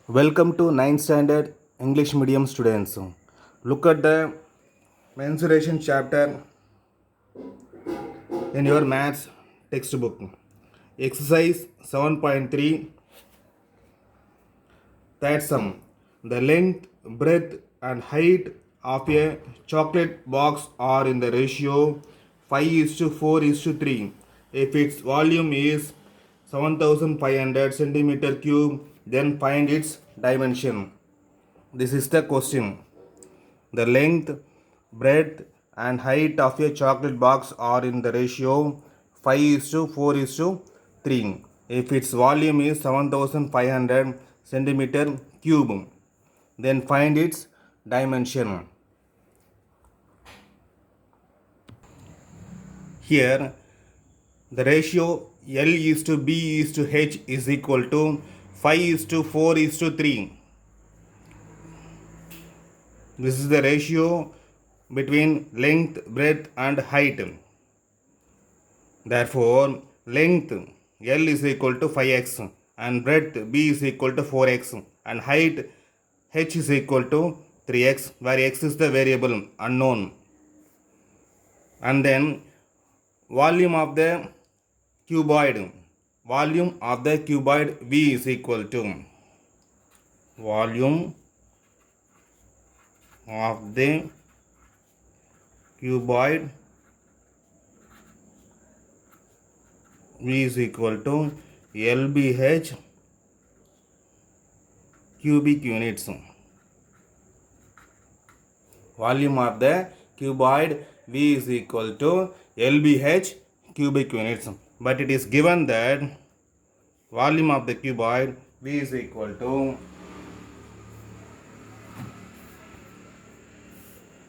Welcome to 9th standard English medium students. Look at the mensuration chapter in your maths textbook. Exercise 7.3, that sum. The length, breadth and height of a chocolate box are in the ratio 5:4:3. If its volume is 7500 centimeter cube, then find its dimension. This is the question. The length, breadth and height of a chocolate box are in the ratio 5:4:3. If its volume is 7500 centimeter cube, then find its dimension. Here, the ratio L is to B is to H is equal to 5:4:3. This is the ratio between length, breadth and height. Therefore, length L is equal to 5x and breadth B is equal to 4x and height H is equal to 3x, where x is the variable unknown. And then volume of the cuboid V is equal to volume of the cuboid V is equal to LBH cubic units. Volume of the cuboid V is equal to LBH cubic units. But it is given that volume of the cuboid V is equal to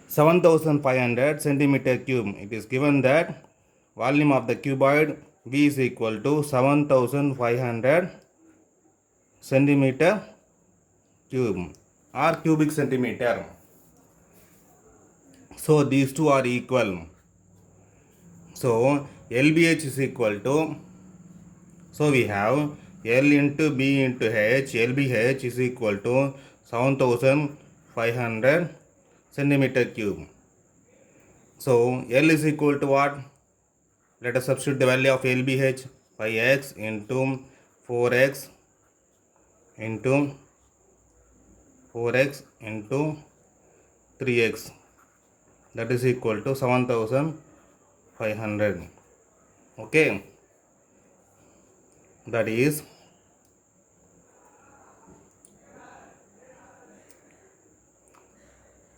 7500 centimeter cube. It is given that volume of the cuboid V is equal to 7500 centimeter cube or cubic centimeter. So these two are equal. So LBH is equal to, so we have L into B into H. LBH is equal to 7500 centimeter cube. So L is equal to what? Let us substitute the value of LBH. 5x into 4x into 4x into 3x, that is equal to 7500. Okay, that is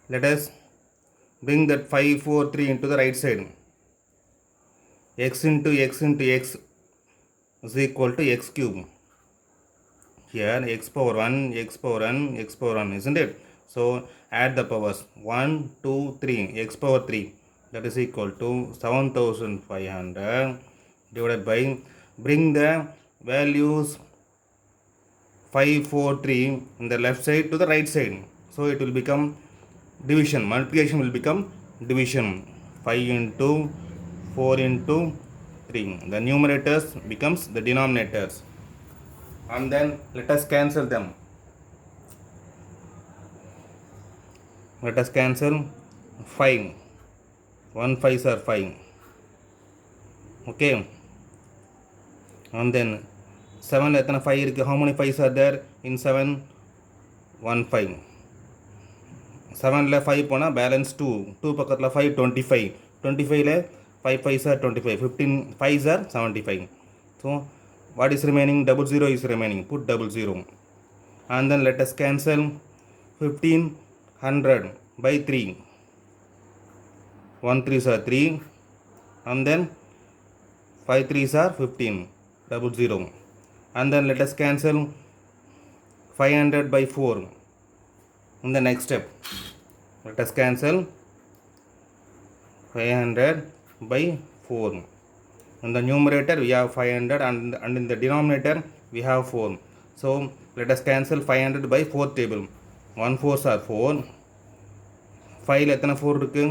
let us bring that 543 into the right side. X into x into x is equal to x cube. Here x power 1, x power n, x power 1, isn't it? So add the powers 1, 2, 3, x power 3, that is equal to 7500 divided by, bring the values 543 in the left side to the right side. So it will become division, multiplication will become division. 5 into 4 into 3. The numerators becomes the denominators. And then let us cancel them. Let us cancel 5. 1 5s are 5. Okay. And then 7 எத்தனை 5 இருக்கு? How many 5s are there in 7? 1 5. 7ல 5 போனால் balance 2. 2 பக்கத்தில் 5 25. 25ல 5 5s are 25. 15 5s are 75. So what is remaining? 00 is remaining. Put 00. And then let us cancel 1500 by 3. 1 3s are 3. And then 5 3s are 15. 00. And then let us cancel 500 by 4. In the next step, let us cancel 500 by 4. In the numerator we have 500 and in the denominator we have 4. So let us cancel 500 by 4th table. 1 4s are 4. 5ல எத்தனை 4 இருக்கு?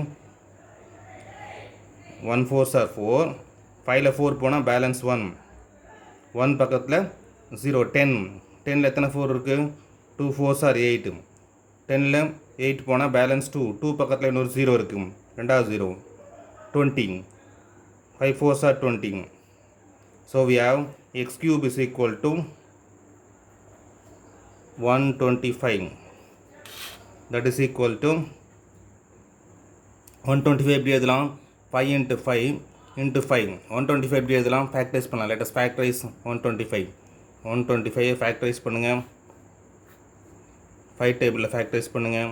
1 4s are 4. 5ல 4 போனால் balance 1. 1 பக்கத்தில் 0. 10. 10ல எத்தனை 4 இருக்கு? 2 4s are 8. 10ல் 8 போனால் balance 2. 2 பக்கத்தில் இன்னொரு 0 இருக்குது, ரெண்டாவது 0. 20. 5 4s are 20. So we have x cube is equal to 125. That is equal to 125 எப்படி எழுதலாம்? 5 into 5 into 5. 125 எப்படி எழுதலாம்? ஃபேக்டரைஸ் பண்ணலாம். let us factorize 125. 125 ஃபேக்டரைஸ் பண்ணுங்கள். 5 டேபிளில் ஃபேக்டரைஸ் பண்ணுங்கள்.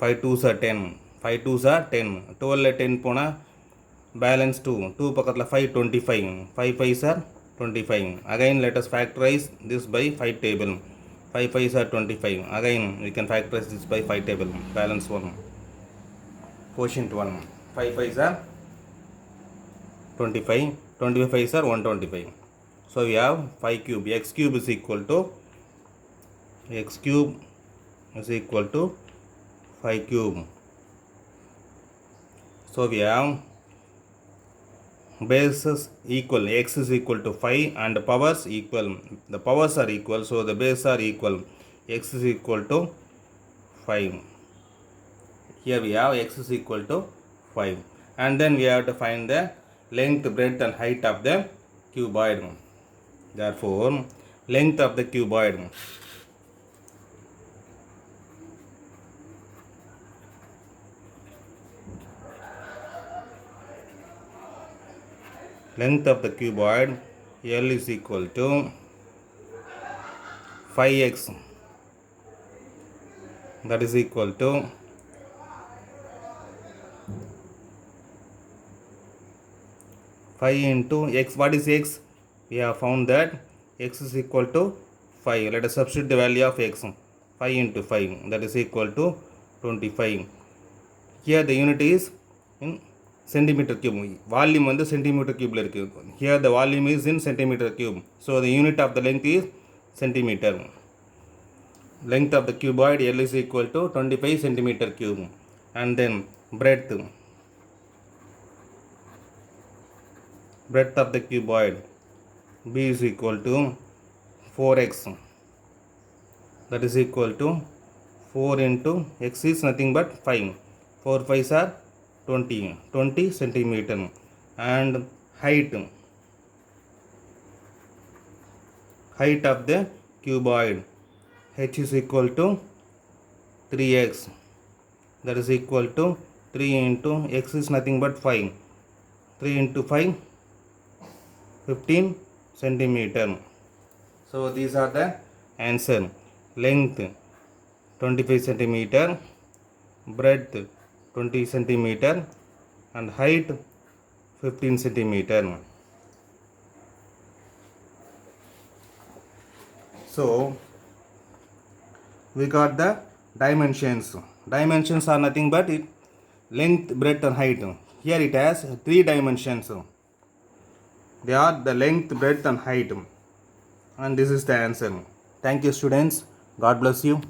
5 2s are 10. 5 2s are 10. 12ல் 10 போனால் பேலன்ஸ் 2. 2 பக்கத்தில் 5 25. 5 5s are 25. Again let us factorize this by 5 table. 5 5s are 25. Again we can factorize this by 5 table. Balance 1. Quotient 1. 5 5s are 25. 25 5s are 125. So we have 5 cube. X cube is equal to 5 cube. So we have bases equal, x is equal to 5 and powers equal. The powers are equal, so the bases are equal. X is equal to 5. Here we have x is equal to 5. And then we have to find the length, breadth and height of the cuboid. Therefore, length of the cuboid. Length of the cuboid L is equal to 5x. That is equal to 5 into x. What is x? We have found that x is equal to 5. Let us substitute the value of x. 5 into 5. That is equal to 25. Here the unit is in centimeter cube. Volume வந்து centimeter cube இருக்கு. Here the volume is in centimeter cube. So the unit of the length is centimeter. Length of the cuboid L is equal to 25 centimeter cube. And then breadth. Breadth of the cuboid B is equal to 4x. That is equal to 4 into x is nothing but 5. 4 5s are 20 centimeter. And height of the cuboid h is equal to 3x. That is equal to 3 into x is nothing but 5. 3 into 5 15 centimeter. So these are the answer. Length 25 centimeter, breadth 20 centimeter and height 15 centimeter. So we got the dimensions. Dimensions are nothing but it length, breadth and height. Here it has 3 dimensions. They are the length, breadth and height. And this is the answer. Thank you students. God bless you.